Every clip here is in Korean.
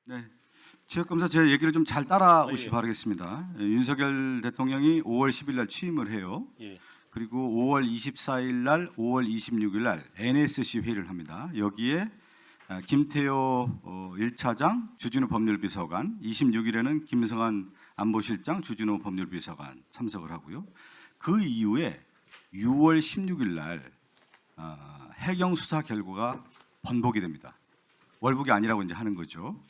네, 최혁검사 제 얘기를 좀 잘 따라오시기 바라겠습니다. 윤석열 대통령이 5월 10일 날 취임을 해요. 예. 그리고 5월 24일 날, 5월 26일 날 NSC 회의를 합니다. 여기에 김태호 1차장, 주진우 법률비서관, 26일에는 김성한 안보실장, 주진우 법률비서관 참석을 하고요. 그 이후에 6월 16일 날 해경 수사 결과가 번복이 됩니다. 월북이 아니라고 이제 하는 거죠.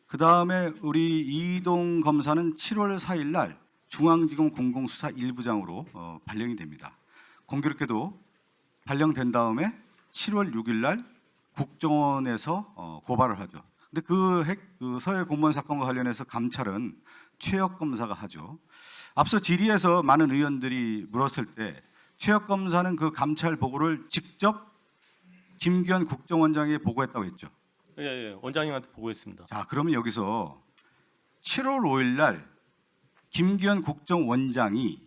그 다음에 우리 이동 검사는 7월 4일 날 중앙지검 공공수사 1부장으로 발령이 됩니다. 공교롭게도 발령된 다음에 7월 6일 날 국정원에서 고발을 하죠. 근데 그 서해 공무원 사건과 관련해서 감찰은 최혁 검사가 하죠. 앞서 질의에서 많은 의원들이 물었을 때 최혁 검사는 그 감찰 보고를 직접 김기현 국정원장에게 보고했다고 했죠. 예, 원장님한테 보고했습니다. 자, 그러면 여기서 7월 5일 날 김기현 국정원장이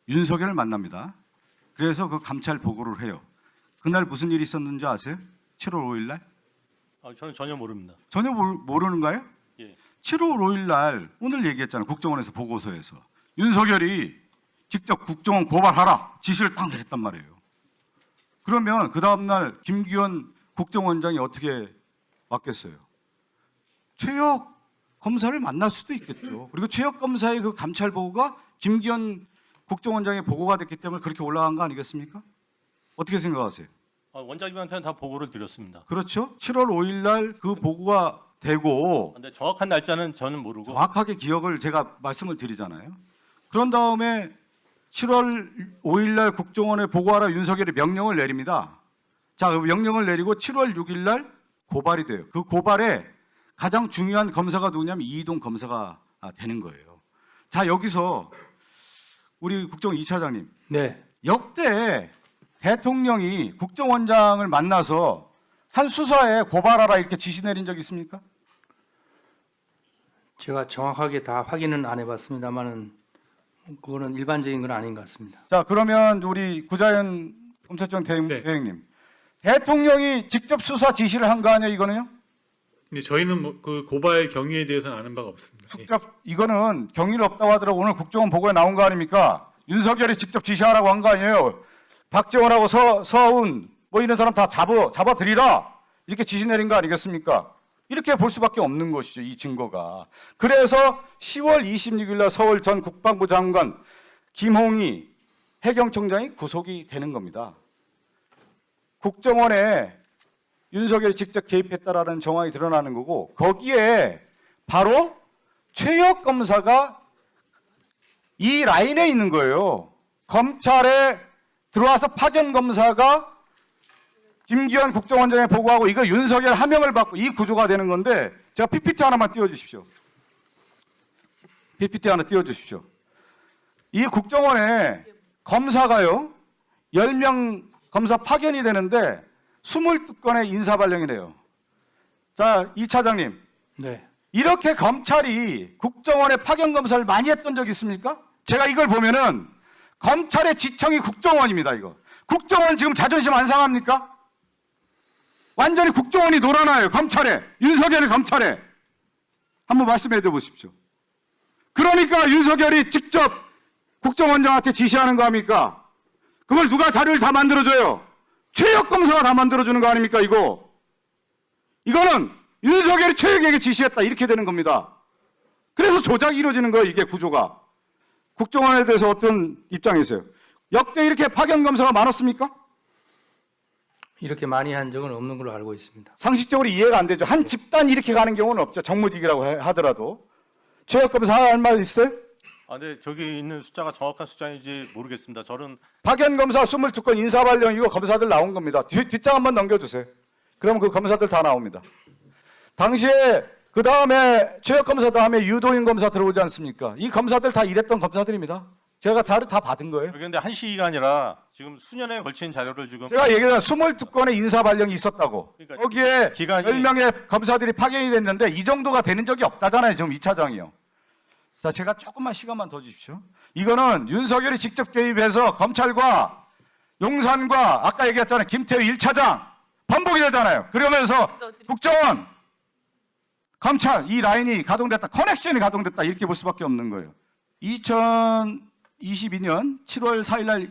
윤석열을 만납니다. 그래서 그 감찰 보고를 해요. 그날 무슨 일이 있었는지 아세요? 7월 5일 날? 저는 전혀 모릅니다. 전혀 모르는가요? 예. 7월 5일 날 오늘 얘기했잖아요. 국정원에서 보고서에서 윤석열이 직접 국정원 고발하라 지시를 딱 내렸단 말이에요. 그러면 그 다음날 김기현 국정원장이 어떻게 맡겠어요? 최혁 검사를 만날 수도 있겠죠. 그리고 최혁 검사의 그 감찰 보고가 김기현 국정원장의 보고가 됐기 때문에 그렇게 올라간 거 아니겠습니까? 어떻게 생각하세요? 원장님한테는 다 보고를 드렸습니다. 그렇죠. 7월 5일 날 그 보고가 되고 근데 정확한 날짜는 저는 모르고 정확하게 기억을 제가 말씀을 드리잖아요. 그런 다음에 7월 5일 날 국정원에 보고하라 윤석열이 명령을 내립니다. 자, 그 명령을 내리고 7월 6일 날 고발이 돼요. 그 고발에 가장 중요한 검사가 누구냐면 이동 검사가 되는 거예요. 자, 여기서 우리 국정원 2차장님. 네. 역대 대통령이 국정원장을 만나서 한 수사에 고발하라 이렇게 지시 내린 적 있습니까? 제가 정확하게 다 확인은 안 해봤습니다만은 그거는 일반적인 건 아닌 것 같습니다. 자, 그러면 우리 구자현 검찰청 네. 대행님. 대통령이 직접 수사 지시를 한 거 아니에요, 이거는요? 근데 저희는 뭐 그 고발 경위에 대해서는 아는 바가 없습니다. 예. 직접 이거는 경위를 없다고 하더라도 오늘 국정원 보고에 나온 거 아닙니까? 윤석열이 직접 지시하라고 한 거 아니에요? 박지원하고 서훈 뭐 이런 사람 다 잡아들이라 이렇게 지시 내린 거 아니겠습니까? 이렇게 볼 수밖에 없는 것이죠, 이 증거가. 그래서 10월 26일 날 서울 전 국방부 장관 김홍희 해경청장이 구속이 되는 겁니다. 국정원에 윤석열이 직접 개입했다라는 정황이 드러나는 거고 거기에 바로 최혁 검사가 이 라인에 있는 거예요. 검찰에 들어와서 파견 검사가 김기현 국정원장에 보고하고 이거 윤석열 하명을 받고 이 구조가 되는 건데 제가 PPT 하나만 띄워주십시오. PPT 하나 띄워주십시오. 이 국정원에 검사가요 10명 검사 파견이 되는데 22건의 인사발령이래요. 자, 이 차장님. 네. 이렇게 검찰이 국정원에 파견 검사를 많이 했던 적 있습니까? 제가 이걸 보면은 검찰의 지청이 국정원입니다, 이거. 국정원 지금 자존심 안 상합니까? 완전히 국정원이 놀아나요, 검찰에. 윤석열이 검찰에. 한번 말씀해 줘 보십시오. 그러니까 윤석열이 직접 국정원장한테 지시하는 거 아닙니까? 그걸 누가 자료를 다 만들어줘요? 최혁 검사가 다 만들어주는 거 아닙니까, 이거? 이거는 윤석열이 최혁에게 지시했다, 이렇게 되는 겁니다. 그래서 조작이 이루어지는 거예요, 이게 구조가. 국정원에 대해서 어떤 입장이세요? 역대 이렇게 파견 검사가 많았습니까? 이렇게 많이 한 적은 없는 걸로 알고 있습니다. 상식적으로 이해가 안 되죠. 한 집단 이렇게 가는 경우는 없죠. 정무직이라고 하더라도. 최혁 검사 할 말 있어요? 네, 저기 있는 숫자가 정확한 숫자인지 모르겠습니다. 저는 파견 검사 22건 인사발령 이거 검사들 나온 겁니다. 뒷장 한번 넘겨주세요. 그러면 그 검사들 다 나옵니다. 당시에 그 다음에 최혁 검사 다음에 유도인 검사 들어오지 않습니까? 이 검사들 다 일했던 검사들입니다. 제가 자료 다 받은 거예요. 그런데 한 시기가 아니라 지금 수년에 걸친 자료를 지금 제가 얘기했잖아요. 22건의 인사발령이 있었다고. 그러니까 거기에 기간이 10명의 검사들이 파견이 됐는데 이 정도가 되는 적이 없다잖아요. 지금 2차장이요. 자, 제가 조금만 시간만 더 주십시오. 이거는 윤석열이 직접 개입해서 검찰과 용산과 아까 얘기했잖아요. 김태우 1차장 번복이 되잖아요. 그러면서 국정원 검찰 이 라인이 가동됐다, 커넥션이 가동됐다 이렇게 볼 수밖에 없는 거예요. 2022년 7월 4일 날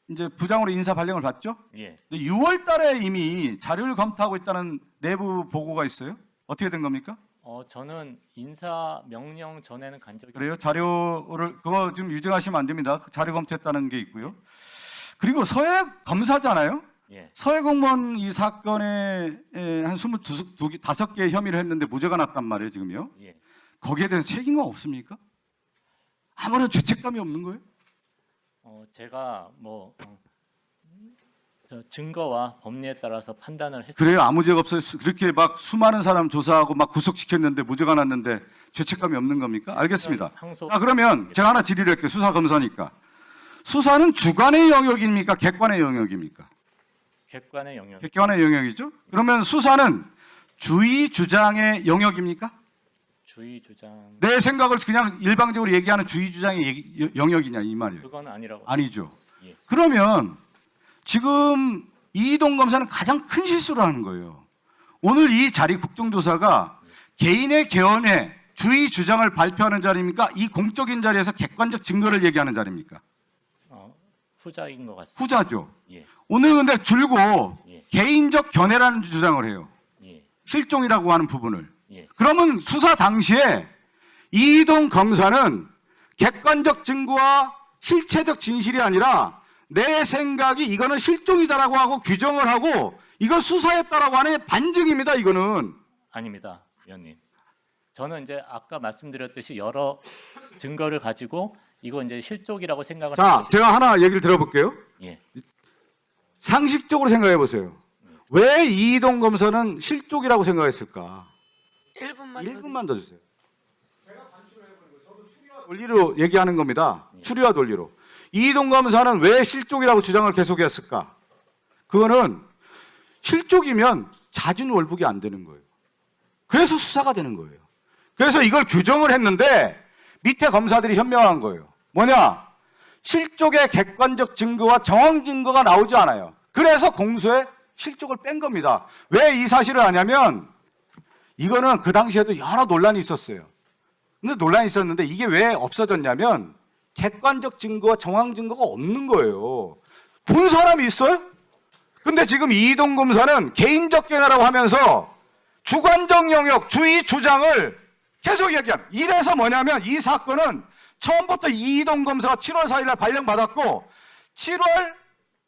이제 부장으로 인사 발령을 받죠. 예. 6월 달에 이미 자료를 검토하고 있다는 내부 보고가 있어요. 어떻게 된 겁니까? 저는 인사 명령 전에는 간 적이 그래요? 자료를 그거 지금 유증하시면 안 됩니다. 자료 검토했다는 게 있고요. 그리고 서해 검사잖아요. 예. 서해 공무원 이 사건에 한 5개 혐의를 했는데 무죄가 났단 말이에요, 지금요. 예. 거기에 대한 책임은 없습니까? 아무런 죄책감이 없는 거예요? 제가 저 증거와 법리에 따라서 판단을 했습니다. 그래요? 아무 죄가 없어요? 그렇게 막 수많은 사람 조사하고 막 구속시켰는데 무죄가 났는데 죄책감이 없는 겁니까? 알겠습니다. 항소. 그러면 제가 하나 질의를 할게요. 수사 검사니까. 수사는 주관의 영역입니까? 객관의 영역입니까? 객관의 영역. 객관의 영역이죠. 그러면 수사는 주의 주장의 영역입니까? 주의 주장. 내 생각을 그냥 일방적으로 얘기하는 주의 주장의 영역이냐 이 말이에요. 그건 아니라고. 아니죠. 예. 그러면 지금 이동 검사는 가장 큰 실수를 하는 거예요. 오늘 이 자리 국정조사가 개인의 개헌의 주의 주장을 발표하는 자리입니까? 이 공적인 자리에서 객관적 증거를 얘기하는 자리입니까? 후자인 것 같습니다. 후자죠. 예. 오늘 근데 줄고 예. 개인적 견해라는 주장을 해요. 예. 실종이라고 하는 부분을. 예. 그러면 수사 당시에 이동 검사는 객관적 증거와 실체적 진실이 아니라 내 생각이 이거는 실종이다라고 하고 규정을 하고 이걸 수사했다라고 하는 반증입니다. 이거는. 아닙니다, 위원님. 저는 이제 아까 말씀드렸듯이 여러 증거를 가지고 이거 이제 실족이라고 생각을 자, 하고 제가 하나 얘기를 들어볼게요. 예. 상식적으로 생각해 보세요. 왜 이동 검사는 실족이라고 생각했을까? 1분만 1분만 더 주세요. 논리로 얘기하는 겁니다. 추리와 논리로. 이동 검사는 왜 실족이라고 주장을 계속했을까? 그거는 실족이면 자진월북이 안 되는 거예요. 그래서 수사가 되는 거예요. 그래서 이걸 규정을 했는데 밑에 검사들이 현명한 거예요. 뭐냐? 실족의 객관적 증거와 정황 증거가 나오지 않아요. 그래서 공소에 실족을 뺀 겁니다. 왜 이 사실을 아냐면 이거는 그 당시에도 여러 논란이 있었어요. 근데 논란이 있었는데 이게 왜 없어졌냐면 객관적 증거와 정황 증거가 없는 거예요. 본 사람이 있어요? 근데 지금 이동 검사는 개인적 견해라고 하면서 주관적 영역, 주의 주장을 계속 얘기합니다. 이래서 뭐냐면 이 사건은 처음부터 이동 검사가 7월 4일 날 발령받았고 7월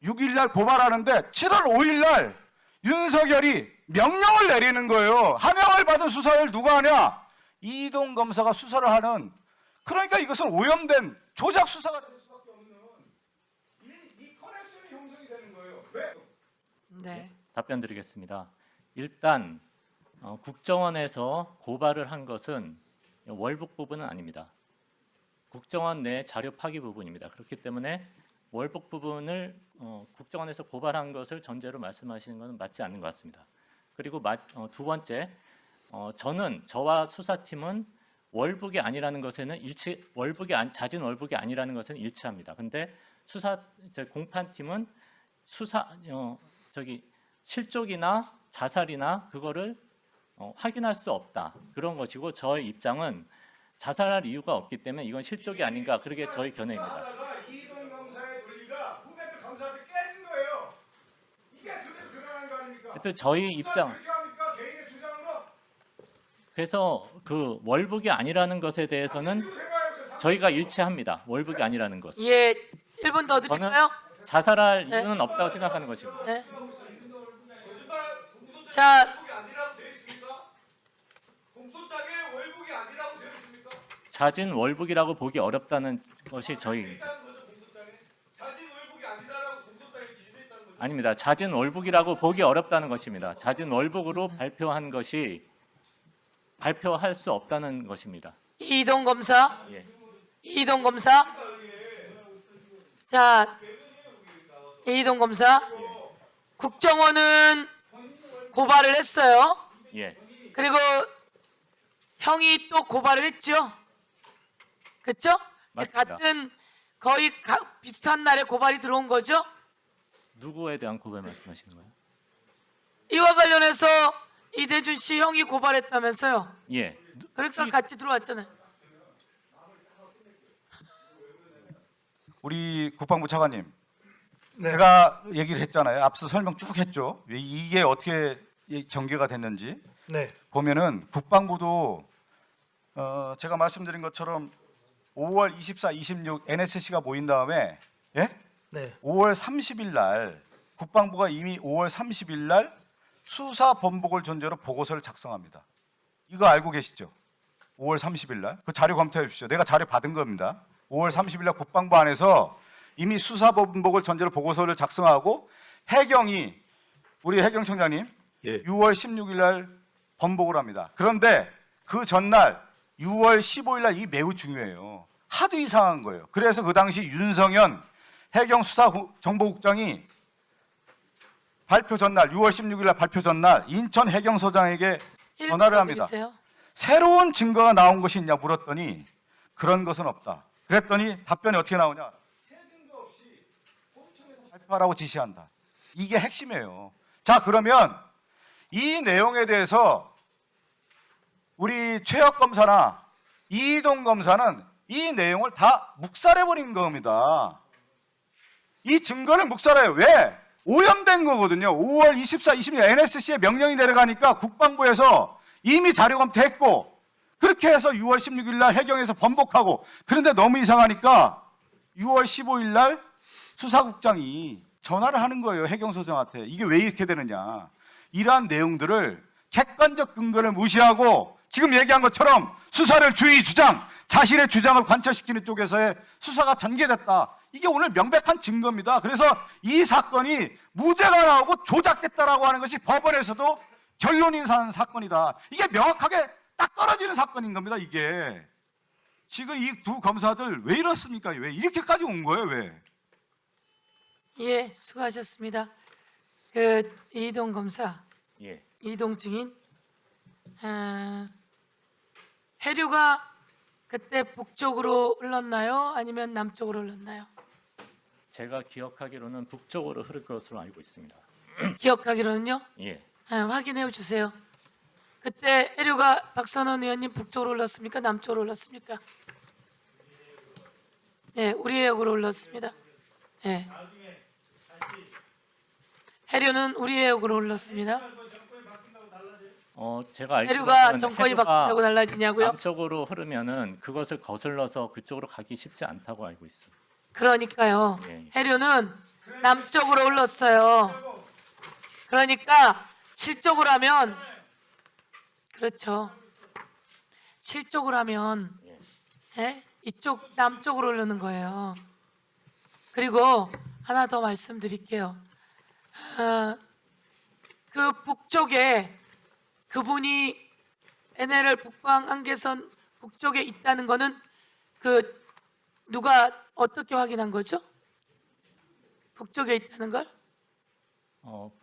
6일 날 고발하는데 7월 5일 날 윤석열이 명령을 내리는 거예요. 하명을 받은 수사를 누가 하냐? 이동 검사가 수사를 하는. 그러니까 이것은 오염된 조작 수사가 될 수밖에 없는 이 커넥션이 형성이 되는 거예요. 왜? 네. 답변 드리겠습니다. 일단 국정원에서 고발을 한 것은 월북 부분은 아닙니다. 국정원 내 자료 파기 부분입니다. 그렇기 때문에 월북 부분을 국정원에서 고발한 것을 전제로 말씀하시는 것은 맞지 않는 것 같습니다. 그리고 두 번째, 저와 수사팀은 월북이 아니라는 것에는 자진 월북이 아니라는 것은 일치합니다. 근데 공판팀은 실족이나 자살이나 그거를 확인할 수 없다 그런 것이고 저의 입장은 자살할 이유가 없기 때문에 이건 실족이 아닌가 그렇게 저희 견해입니다. 이동 검사의 논리가 후배들 검사한테 깨진 거예요. 이게 그대로 드러난 거 아닙니까? 하여튼 저희 입장. 그렇게 합니까? 개인의 주장으로? 그래서 그 월북이 아니라는 것에 대해서는 저희가 일치합니다. 월북이 아니라는 것. 예, 1분 더 드릴까요? 자살할 네. 이유는 없다고 생각하는 것입니다. 네. 자, 자진 월북이라고 보기 어렵다는 것이 저희 아닙니다. 자진 월북이라고 보기 어렵다는 것입니다. 자진 월북으로 발표할 수 없다는 것입니다. 이동 검사. 예. 이동 검사. 자, 이동 검사. 국정원은 고발을 했어요. 예. 그리고 형이 또 고발을 했죠. 그렇죠? 맞습니다. 같은 거의 비슷한 날에 고발이 들어온 거죠. 누구에 대한 고발 말씀하시는 거예요? 이와 관련해서 이대준 씨 형이 고발했다면서요? 예. 그러니까 같이 들어왔잖아요. 우리 국방부 차관님, 네. 제가 얘기를 했잖아요. 앞서 설명 쭉 했죠. 이게 어떻게 전개가 됐는지 네. 보면은 국방부도 제가 말씀드린 것처럼 5월 24, 26 NSC가 모인 다음에 예? 네. 5월 30일 날 국방부가 이미 5월 30일 날 수사 번복을 전제로 보고서를 작성합니다. 이거 알고 계시죠? 5월 30일 날 그 자료 검토해 주십시오. 내가 자료 받은 겁니다. 5월 30일 날 국방부 안에서 이미 수사 번복을 전제로 보고서를 작성하고 해경이 우리 해경청장님 예. 6월 16일 날 번복을 합니다. 그런데 그 전날 6월 15일 날 이 매우 중요해요. 하도 이상한 거예요. 그래서 그 당시 윤성현 해경수사정보국장이 발표 전날 6월 16일 날 발표 전날 인천 해경소장에게 전화를 합니다. 드리세요. 새로운 증거가 나온 것이 있냐 물었더니 그런 것은 없다. 그랬더니 답변이 어떻게 나오냐? 새 증거 없이 본청에서 발표하라고 지시한다. 이게 핵심이에요. 자, 그러면 이 내용에 대해서 우리 최혁 검사나 이동 검사는 이 내용을 다 묵살해버린 겁니다. 이 증거를 묵살해요. 왜? 오염된 거거든요. 5월 24, 26일 NSC에 명령이 내려가니까 국방부에서 이미 자료 검토했고 그렇게 해서 6월 16일 날 해경에서 번복하고 그런데 너무 이상하니까 6월 15일 날 수사국장이 전화를 하는 거예요. 해경소장한테. 이게 왜 이렇게 되느냐. 이러한 내용들을 객관적 근거를 무시하고 지금 얘기한 것처럼 수사를 주의 주장, 자신의 주장을 관철시키는 쪽에서의 수사가 전개됐다. 이게 오늘 명백한 증거입니다. 그래서 이 사건이 무죄가 나오고 조작됐다라고 하는 것이 법원에서도 결론이 나는 사건이다. 이게 명확하게 딱 떨어지는 사건인 겁니다. 이게 지금 이 두 검사들 왜 이렇습니까? 왜 이렇게까지 온 거예요? 왜? 예, 수고하셨습니다. 그 이동 검사, 예. 이동 증인, 해류가 그때 북쪽으로 흘렀나요? 아니면 남쪽으로 흘렀나요? 제가 기억하기로는 북쪽으로 흐를 것으로 알고 있습니다. 기억하기로는요? 예. 확인해 주세요. 그때 해류가 박선원 의원님 북쪽으로 흘렀습니까? 남쪽으로 흘렀습니까? 네, 우리 해역으로 흘렀습니다. 네. 해류는 우리 해역으로 흘렀습니다. 제가 알기로는 해류가 정권이 해류가 바뀐다고 달라지냐고요? 남쪽으로 흐르면은 그것을 거슬러서 그쪽으로 가기 쉽지 않다고 알고 있습니다. 그러니까요. 예. 해류는 남쪽으로 흘렀어요. 그러니까 실적으로 하면 그렇죠. 실적으로 하면 예? 이쪽 남쪽으로 흐르는 거예요. 그리고 하나 더 말씀드릴게요. 그 북쪽에 그분이 NLL 북방 한계선 북쪽에 있다는 거는 그 누가 어떻게 확인한 거죠? 북쪽에 있다는 걸?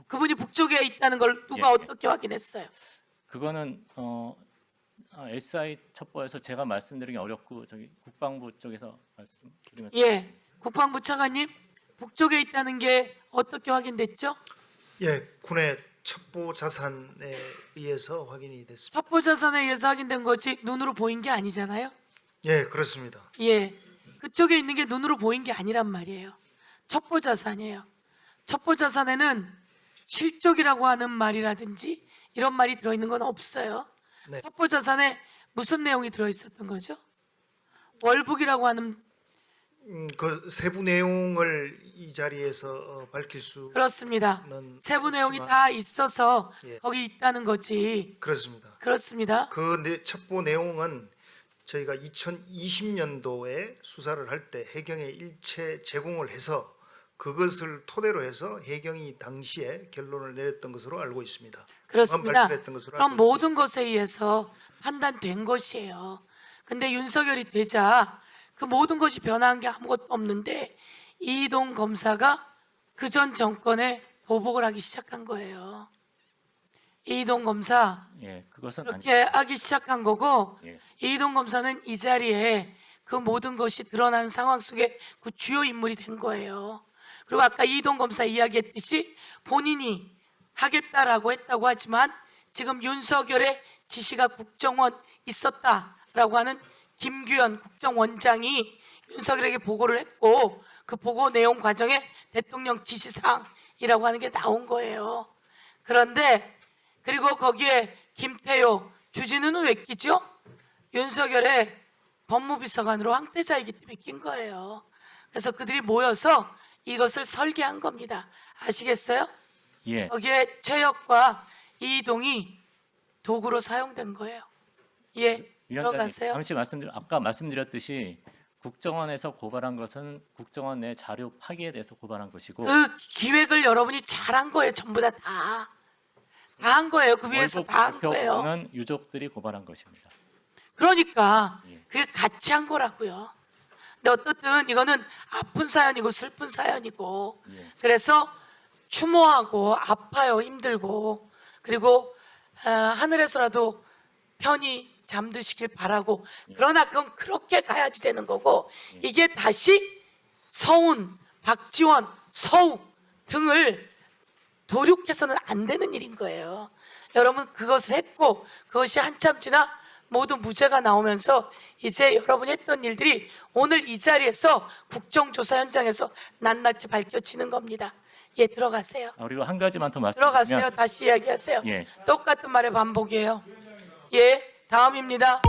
그분이 북쪽에 있다는 걸 누가 예, 예. 어떻게 확인했어요? 그거는 SI 첩보에서 제가 말씀드리기 어렵고 저기 국방부 쪽에서 말씀드리면 예, 국방부 차관님 북쪽에 있다는 게 어떻게 확인됐죠? 예, 군의 첩보 자산에 의해서 확인이 됐습니다. 첩보 자산에 의해서 확인된 거지 눈으로 보인 게 아니잖아요. 예, 그렇습니다. 예, 그쪽에 있는 게 눈으로 보인 게 아니란 말이에요. 첩보 자산이에요. 첩보 자산에는 실적이라고 하는 말이라든지 이런 말이 들어있는 건 없어요. 네. 첩보 자산에 무슨 내용이 들어있었던 거죠? 월북이라고 하는 그 세부 내용을 이 자리에서 밝힐 수 그렇습니다. 는 세부 내용이 없지만- 다 있어서 예. 거기 있다는 거지. 그렇습니다. 그렇습니다. 그 첩보 내용은 저희가 2020년도에 수사를 할 때 해경에 일체 제공을 해서 그것을 토대로 해서 해경이 당시에 결론을 내렸던 것으로 알고 있습니다. 그렇습니다. 발표했던 것으로 그럼 알고 모든 것에 의해서 판단된 것이에요. 근데 윤석열이 되자 그 모든 것이 변한 게 아무것도 없는데 이동 검사가 그 전 정권에 보복을 하기 시작한 거예요. 이동 검사 예, 그것은 그렇게 하기 시작한 거고 예. 이동 검사는 이 자리에 그 모든 것이 드러나는 상황 속에 그 주요 인물이 된 거예요. 그리고 아까 이동 검사 이야기했듯이 본인이 하겠다라고 했다고 하지만 지금 윤석열의 지시가 국정원 있었다라고 하는 김규현 국정원장이 윤석열에게 보고를 했고 그 보고 내용 과정에 대통령 지시사항이라고 하는 게 나온 거예요. 그런데 그리고 거기에 김태효, 주진우는 왜 끼죠? 윤석열의 법무비서관으로 황태자이기 때문에 낀 거예요. 그래서 그들이 모여서 이것을 설계한 겁니다. 아시겠어요? 예. 거기에 최혁과 이동이 도구로 사용된 거예요. 예, 위원장님 들어가세요. 잠시 아까 말씀드렸듯이 국정원에서 고발한 것은 국정원 내 자료 파기에 대해서 고발한 것이고 그 기획을 여러분이 잘한 거예요. 전부 다 한 거예요. 그 위에서 월북 다 한 대표 거예요. 부분은 유족들이 고발한 것입니다. 그러니까 예. 그게 같이 한 거라고요. 근데 어떻든 이거는 아픈 사연이고 슬픈 사연이고 예. 그래서 추모하고 아파요. 힘들고 그리고 하늘에서라도 편히 잠드시길 바라고 그러나 그건 그렇게 가야지 되는 거고 이게 다시 서훈, 박지원, 서욱 등을 도륙해서는 안 되는 일인 거예요. 여러분 그것을 했고 그것이 한참 지나 모두 무죄가 나오면서 이제 여러분이 했던 일들이 오늘 이 자리에서 국정조사 현장에서 낱낱이 밝혀지는 겁니다. 예, 들어가세요. 그리고 한 가지만 더 들어가세요. 말씀드리면 다시 이야기하세요. 예. 똑같은 말의 반복이에요. 예, 다음입니다.